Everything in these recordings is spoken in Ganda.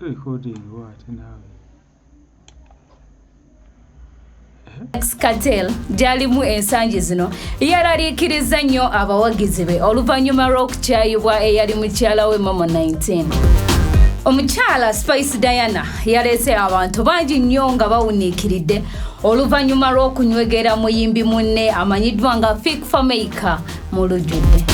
recording what now? Daxx Kartel jalimu ensangi zino yeralikirza nnyo abawagizi be oluvannyuma lw'okukyayibwa eyali mukyala we Momo 19. Omukyala Spice Diana yalese abantu bangi nnyo nga bawuniikiridde oluvannyuma lw'okunywegera muyimbi munne amanyiddwa nga Fik Fameika mu lujjudde.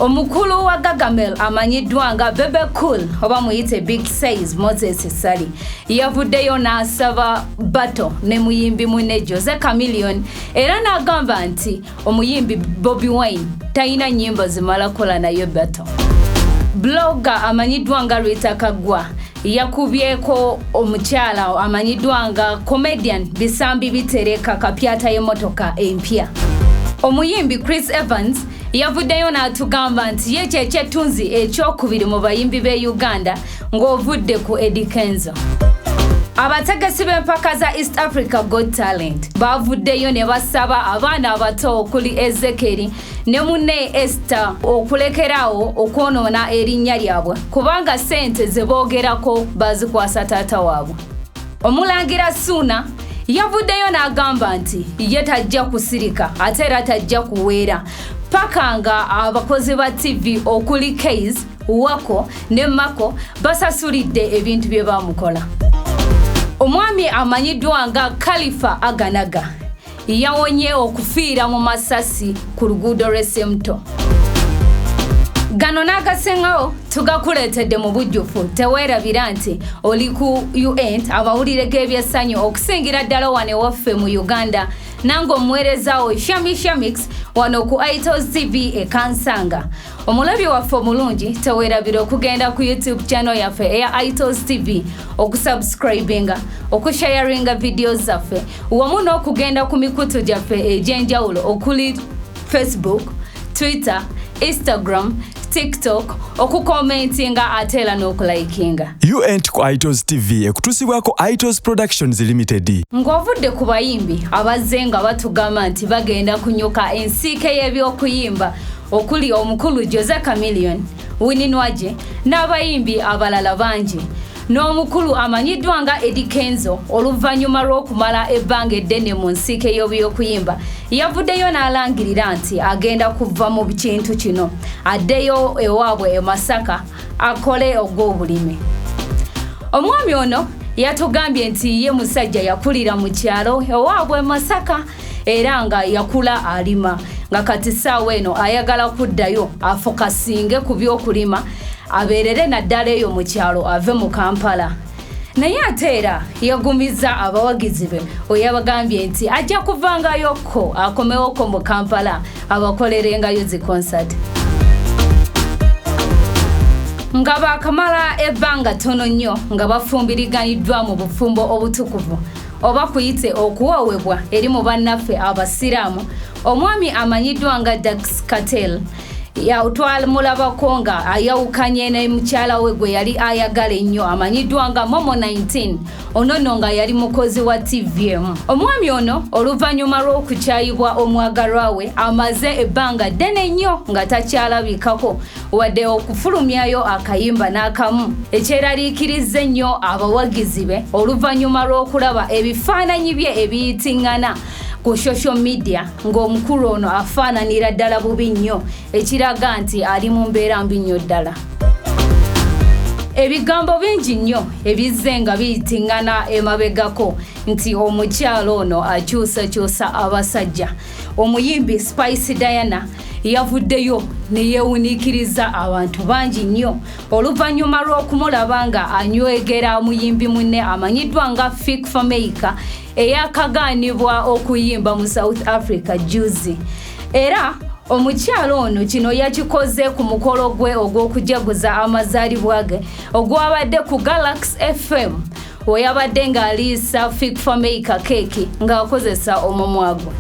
Omukulu wa Gagamel amanyiddwa nga Bebe Cool oba muyite Big Size Moses Sali yavuddeyo n'asaba bato ne muyimbi munne Jose Chameleone era n'agamba nti omuyimbi Bobi Wine talina nnyimbo zimala kola nayo bato. Blogger amanyiddwa nga Rita Kagwa yakubyeko omukyala amanyiddwa nga comedian Bisambi Bitereka kapyata y'emmotoka empya. Omuyimbi Chris Evans yavuddeyo n'atugamba nti ye kyekyetunzi ekyokubiri mu bayimbi b'e Uganda ng'ovudde ku Eddie Kenzo. Abategesi b'empaka za East Africa Got Talent bavuddeyo ne basaba abaana abato okuli Ezekiel ne munne Esther okulekeraawo okwonoona erinnya lyabwe kubanga ssente ze boogerako bazikwasa taata waabwe. Omulangira Suna yavuddeyo n'agamba nti ye tajja kusirika ate era tajja kuweera paka nga abakozi ba TV okuli Case, Wako ne Mako basasulidde ebintu bye bamukola. Omwami amanyiddwa nga Khalifa Aganaga yawonye okufiira mu masasi ku luguudo lw'Essemto. Gano n'agasengawo tugakuleetedde mu bujjufu teweerabira nti oli ku U-Ent Amawulire g'ebyessanyu okusingira ddala wano ewaffe mu Uganda nange omuweerezaawo Shamix wano ku Itals TV e Kansanga. Omulabi waffe omulungi teweerabira okugenda ku YouTube channel yaffe eya Itals TV okusubscribinga okusharinga videos zaffe wamu n'okugenda ku mikutu gyaffe egy'enjawulo okuli Facebook, Twitter, Instagram, TikTok okukomentinga ate era n'okulayikinga. U-Ent ku Itals TV ekutusibwako Itals Productions Limited. Ng'ovudde ku bayimbi abazze nga batugamba nti bagenda kunyuka ensiike y'ebyokuyimba okuli omukulu Jose Chameleone, Wininwaje n'abayimbi abalala bangi n'omukulu amanyiddwa nga Eddie Kenzo oluvannyuma lw'okumala ebbanga eddene mu nsiike y'ebyokuyimba yavuddeyo n'alangirira nti agenda kuva mu kintu kino addeyo ewaabwe e Masaka akole ogw'obulimi. Omwami ono yatugambye nti ye musajja yakulira mu kyalo ewaabwe Masaka era nga yakula alima nga kati ssaawa eno ayagala kuddayo afokasinge ku by'okulima abeerere naddala eyo mu kyalo ave mu Kampala. Naye ate era yagumiza abawagizi be oyabagambye nti ajja kuvangayokko akomewoko mu Kampala abakolerengayo zi concert. Nga baakamala ebbanga ttono nnyo nga bafumbiriganiddwa mu bufumbo obutukuvu oba kuyite okuwoowebwa eri mu bannaffe abasiraamu, omwami amanyiddwa nga Daxx Kartel yatwamulabako nga ayawukanye ne mukyala we gwe yali ayagala ennyo amanyiddwa nga Momo 19 onono nga yali mukozi wa TVM. Omwami ono oluvannyuma lw'okukyayibwa omwagalwa we amaze ebbanga ddene nnyo nga takyalabikako wadde okufulumyayo akayimba n'akamu ekyeraliikiriza ennyo abawagizi be oluvannyuma lw'okulaba ebifaananyi bye ebiyitiŋŋana ku social media ng'omukulu ono afaananira ddala bubi nnyo ekiraga nti ali mu mbeera mbi nnyo ddala. Ebigambo bingi nnyo ebizze nga biyitiŋŋana emabegako nti omukyalo ono akyusakyusa abasajja. Omuyimbi Spice Diana yavuddeyo ne yeewuniikiriza abantu bangi nnyo oluvannyuma lw'okumulaba nga anywegera muyimbi munne amanyiddwa nga Fik Fameika eyakagaanibwa okuyimba mu South Africa juzi. Era omukyalo ono kino yakikoze ku mukolo gwe ogw'okujaguza amazaalibwa ge ogwabadde ku Galaxy FM weyabadde ng'aliisa Fik Fameika keeki ng'akozesa omumwa gwe.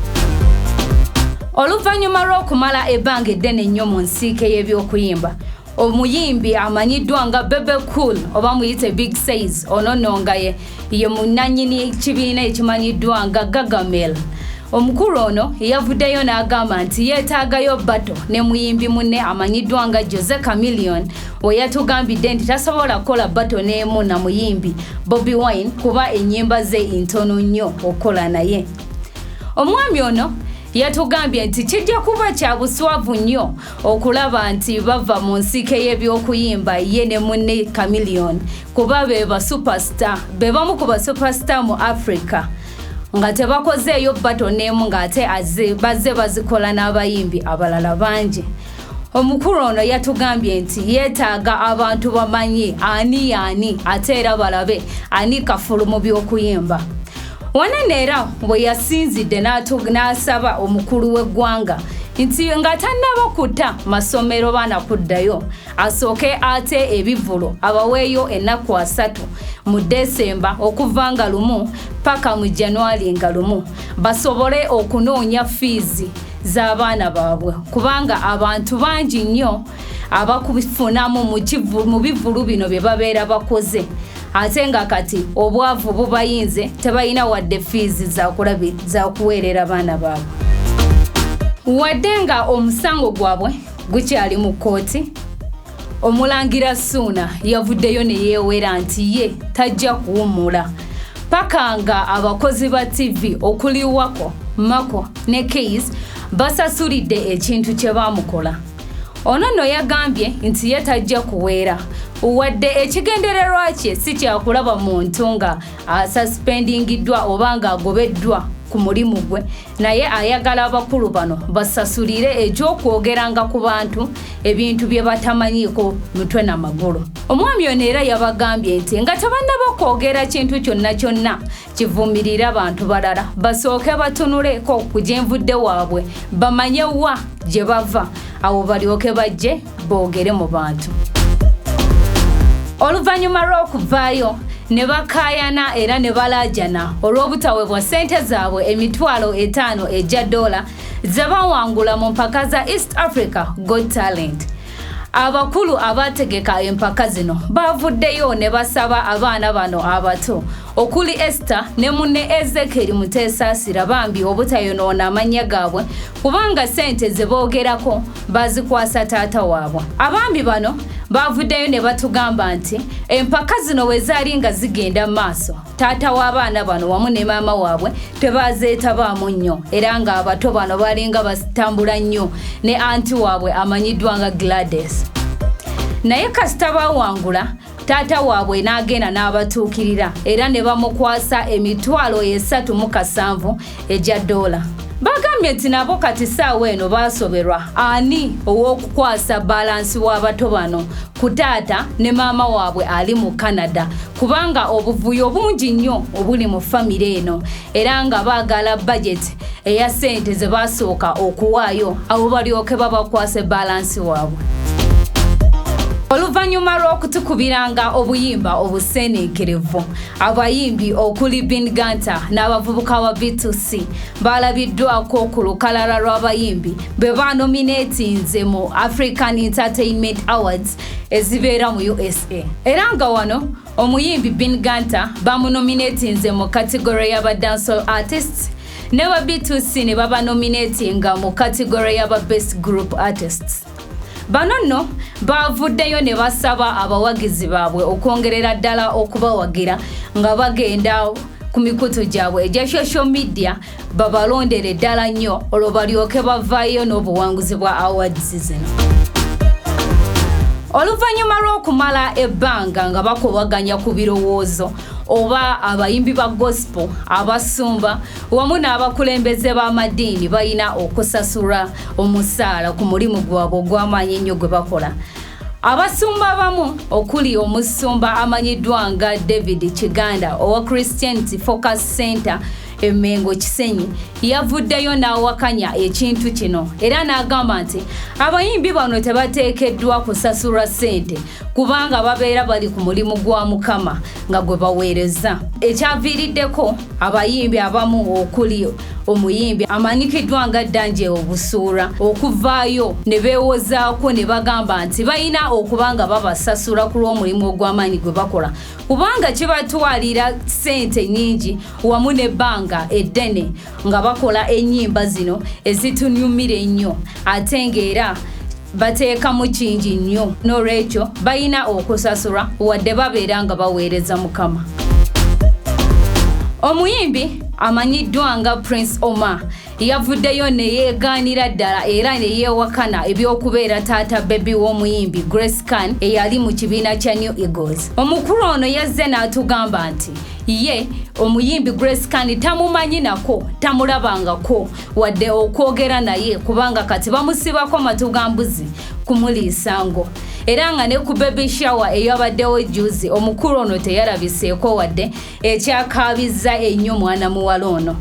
Oluvannyuma lw'okumala ebbanga eddene nnyo mu nsiike y'ebyokuyimba, omuyimbi amanyiddwa nga Bebe Cool oba muyite Big Size onono nga ye munnannyini kibiina ekimanyiddwa nga Gagamel Omukulu ono yavuddeyo n'agamba nti yeetaagayo batto ne muyimbi munne amanyiddwa nga Jose Chameleone we yatugambidde nti tasobola kukola batto n'emu na muyimbi Bobi Wine kuba ennyimba ze ntono nnyo okukola naye. Omwami ono yatugambye nti kijja kuba kya buswavu nnyo okulaba nti bava mu nsike y'ebyokuyimba ye ne munne Chameleone kuba be bamu ku basuperstar mu Africa nga tebakozeeyo batto n'emu ng'ate bazze bazikola n'abayimbi abalala bangi. Omukulu ono yatugambye nti yeetaaga abantu bamanye ani ate era balabe ani kafulu mu byokuyimba. Wanene era bwe yasinzidde n'asaba omukulu w'eggwanga nti nga tannaba kutta masomero baana kuddayo asooke ate ebivulo abaweeyo ennaku 3 mu Desemba okuva nga 1 paka mu January nga 1 basobole okunoonya fiizi z'abaana baabwe kubanga abantu bangi nnyo abakubifunamu mu bivulu bino bye babeera bakoze ate nga kati obwavu bubayinze tebalina wadde fiizi za kuweerera baana baabwe. Wadde nga omusango gwabwe gukyali mu kkooti, Omulangira Ssuuna yavuddeyo ne yeewera nti ye tajja kuwummula paka nga abakozi ba TV okuli Wako, Mako ne Keys basasulidde ekintu kye baamukola. Ono nno yagambye nti ye tajja kuweera wadde ekigendererwa kye si kyakulaba muntu nga asuspendingiddwa oba nga agobeddwa ku mulimu gwe, naye ayagala abakulu bano basasulire ekyokwogeranga ku bantu ebintu bye batamanyiiko mutwe n'amagulu. Omwami ono era yabagambye nti nga tebannaba kwogera kintu kyonna kivumirira abantu balala basooke batunuleko ku gyenvudde waabwe bamanye wa gye bava awo balyoke bajje boogere mu bantu. Oluvannyuma lw'okuvaayo ne bakaayana era ne balaajana olw'obutaweebwa ssente zaabwe $50,000 ejja dola ze bawangula mu mpaka za East Africa Got Talent. Abakulu abategeka empaka zino bavuddeyo ne basaba abaana bano abato okuli Esther ne munne Ezekiel Mutesaasira bambi obutayonoona amannya gaabwe kubanga ssente ze boogerako bazikwasa taata waabwe. Abambi bano bavuddeyo ne batugamba nti empaka zino we zaali nga zigenda maaso taata w'abaana bano wamu ne maama waabwe tebazeetabaamu nnyo era nga abato bano balinga batambula nnyo ne anti waabwe amanyiddwa nga Gladys. Naye kasita bawangula taata waabwe n'agenda n'abatuukirira era ne bamukwasa $37,000 ejja dola. Bagambye nti nabo kati ssaawa eno baasoberwa ani ow'okukwasa balansi w'abato bano ku taata ne maama waabwe ali mu Canada kubanga obuvuyo bungi nnyo obuli mu famire eno era nga baagala budget eya ssente ze basooka okuwaayo abo balyoke babakwase balansi waabwe. Oluvannyuma lw'okutukubiranga obuyimba obuseeneekerevu, abayimbi okuli Binganta n'abavubuka ba B2C balabiddwako ku lukalala lw'abayimbi be banominatinze mu African Entertainment Awards ezibeera mu USA. Era nga wano omuyimbi Binganta bamunominatinze mu kategori y'aba dancehall artists ne ba B2C ne babanominatinga mu kategori y'aba best group artists. Bano nno bavuddeyo ne basaba abawagizi baabwe okwongerera ddala okubawagira nga bagenda ku mikutu gyabwe egya social media babalondere ddala nnyo olwo balyoke bavaayo n'obuwanguzi bwa awards zino. Oluvannyuma lw'okumala ebbanga nga bakubaganya ku birowoozo oba abayimbi ba gospel abasumba wamu n'abakulembeze b'amadiini balina okusasula omusaala ku mulimu gwabwe ogw'amaanyi ennyo gwe bakola. Abasumba abamu okuli omusumba amanyiddwa nga David Kiganda owa Christianity Focus Center Emengo Kisenyi yavuddeyo n'awakanya ekintu kino era n'agamba nti abayimbi bano tebateekeddwa kusasulwa ssente kubanga babeera bali ku mulimu gwa Mukama nga gwe baweereza. Ekyaviiriddeko abayimbi abamu okuli omuyimbi amanyikiddwa nga Danje Obusuura okuvaayo ne beewozaako ne bagamba nti balina okubanga babasasula ku lw'omulimu ogw'amaanyi gwe bakola kubanga kibatwalira ssente nnyingi wamu n'ebbanga ebbanga eddene nga bakola ennyimba zino ezitunyumira ennyo ate ng'era bateekamu kingi nnyo n'olwekyo balina okusasulwa wadde babeera nga baweereza Mukama. Omuyimbi amanyiddwa nga Prince Omar yavuddeyo ne yeegaanira ddala era ne yeewakana eby'okubeera taata bebi w'omuyimbi Grace Khan eyali mu kibiina kya New Eagles. Omukulu ono yazze n'atugamba nti ye omuyimbi Grace Khan tamumanyi nako tamulabangako wadde okwogera naye kubanga kati bamusibako matugambuzi kumuliisa ngo. Era nga ne ku baby shower eyabaddewo juzi omukulu ono teyalabiseeko wadde ekyakaabizza ennyo mwana muwala ono.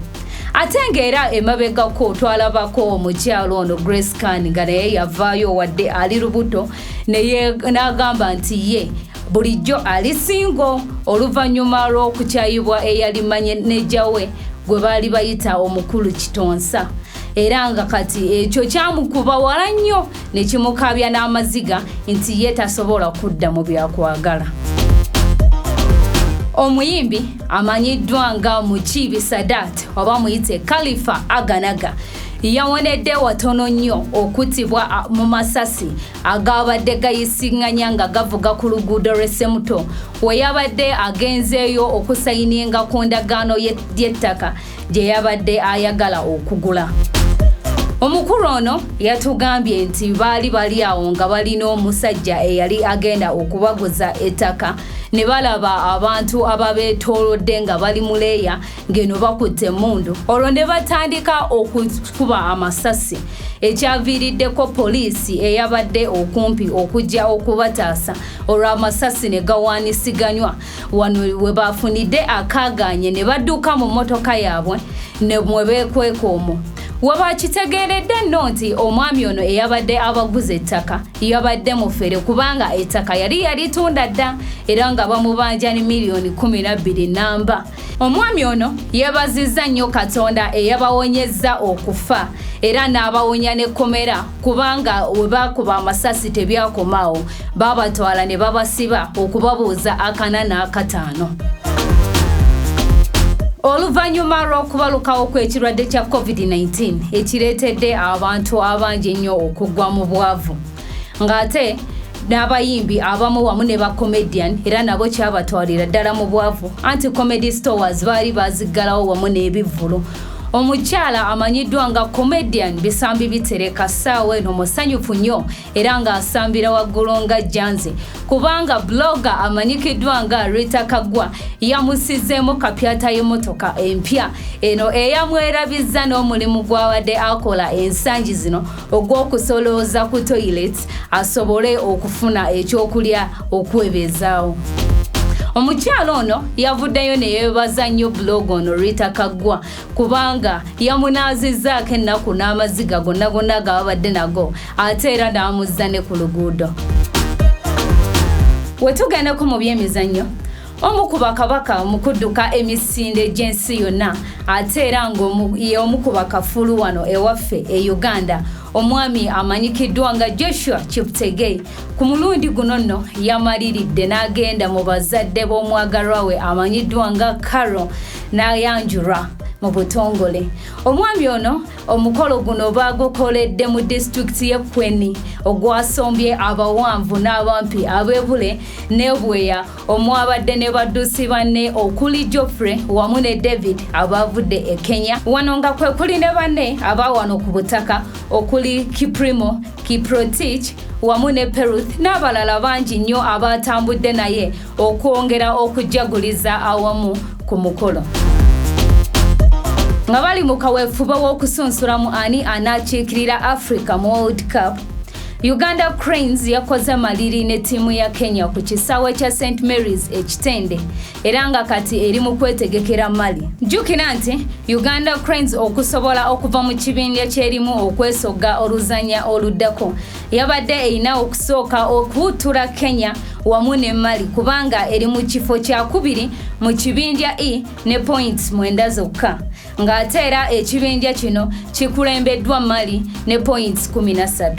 Ate ng'era emabegako twalabako omukyalo ono Grace Khan nga naye yavaayo wadde ali lubuto n'agamba nti ye bulijjo ali singo oluvannyuma lw'okukyayibwa eyali manyeneja we gwe baali bayita omukulu Kitonsa. Era nga kati ekyo kyamukuba wala nnyo ne kimukaabya n'amaziga nti ye tasobola kudda mu byakwagala. Omuyimbi amanyiddwa nga Mukiibi Sadat oba muyite Khalifa Aganaga yawonedde watono nnyo okuttibwa mu masasi agabadde gayisiŋŋanya nga gavuga ku luguudo lw'Essemuto we yabadde agenzeeyo okusayininga ku ndagaano y'ettaka gye yabadde ayagala okugula. Omukulu ono yatugambye nti bali awo nga balina omusajja eyali agenda okubaguza ettaka ne balaba abantu ababeetoolodde nga bali muleeya ng'eno bakutte emmundu. Olwo ne batandika okukuba amasasi ekyaviiriddeko poliisi eyabadde okumpi okujja okubataasa olwo amasasi ne gawaanisiganywa wano we bafunidde akaaganye ne badduka mu mmotoka yaabwe ne mwe beekweka omwo. Wabakitegeeredde nno nti omwami ono eyabadde abaguza ettaka yabadde mufere kubanga ettaka yali yalitunda dda era nga bamubanja ne miliyoni 12 namba. Omwami ono yeebazizza nnyo Katonda eyabawonyezza okufa era n'abawonya n'ekkomera kubanga we baakuba amasasi tebyakomaawo baabatwala ne babasiba okubabuuza akana n'akataano. Oluvannyuma lw'okubalukawo kw'ekirwadde kya COVID-19 ekireetedde abantu abangi ennyo okugwa mu bwavu ng'ate n'abayimbi abamu wamu ne bakomedian era nabo kyabatwalira ddala mu bwavu anti comedy stores baali baziggalawo wamu n'ebivvulu. Omukyala amanyiddwa nga comedian Bisambi Bitereka ssaawa eno musanyufu nnyo era ng'asambira waggulu nga Janze kubanga blogger amanyikiddwa nga Rita Kagwa yamusizzeemu kapyata y'emmotoka empya eno eyamwerabizza n'omulimu gw'abadde akola ensangi zino ogw'okusolooza ku toilets asobole okufuna ekyokulya okwebezaawo. Omukyalo ono yavuddeyo ne yeebaza nnyo blog ono Rita Kagwa kubanga yamunaazizzaako ennaku n'amaziga gonna g'abadde nago ate era n'amuzza ne ku luguudo. We tugendeko mu byemizannyo omu ku bakabaka mu kudduka emisinde gy'ensi yonna ate era ng'omu ku bakafulu wano ewaffe e Uganda omwami amanyikiddwa nga Joshua Cheptegei ku mulundi guno nno yamaliridde n'agenda mu bazadde b'omwagalwa we amanyiddwa nga Carol n'ayanjulwa mu butongole. Omwami ono omukolo guno baagukoledde mu disitulikiti y'e Kweni ogwasombye abawanvu n'abampi ab'Ebule ne Bweya omwabadde ne baddusi banne okuli Geoffrey wamu ne David abavudde e Kenya wano nga kwe kuli ne banne abawano ku butaka okuli Kiprimo, Kiprotich wamu ne Peruth n'abalala bangi nnyo abatambudde naye okwongera okujaguliza awamu ku mukolo. Nga bali mu kaweefube w'okusunsulamu ani anaakiikirira Africa mu World Cup, Uganda Cranes yakoze maliri ne ttiimu ya Kenya ku kisaawe kya St. Mary's ekitende era nga kati eri mu kwetegekera Mali. Jjukira nti Uganda Cranes okusobola okuva mu kibinja kyerimu okwesogga oluzannya oluddako yabadde erina okusooka okuwuttula Kenya wamu ne Mali kubanga eri mu kifo kya kubiri mu kibinja E ne points 9 zokka ng'ate era ekibinja kino kikulembeddwa Mali ne points 13.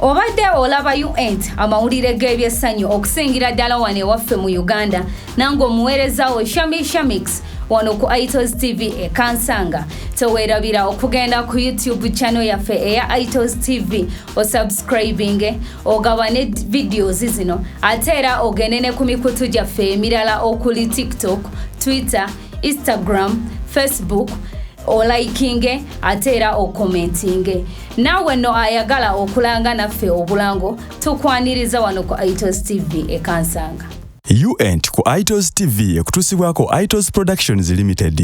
Obadde olaba U-Ent amawulire g'ebyessanyu okusingira ddala wano ewaffe mu Uganda nange omuweereza wo Shamisha Mix wano ku Itals TV Kansanga. Teweerabira okugenda ku YouTube channel yaffe eya Itals TV osubscribinge ogabane videos zino ate era ogende ne ku mikutu gyaffe emirala okuli TikTok, Twitter, Instagram, Facebook olikinge ate era okomentinge. Naawe no ayagala okulanga naffe obulango tukwaniriza wano ku Itals TV Kansanga. U-Ent ku Itals TV ekutusibwako Itals Productions Limited.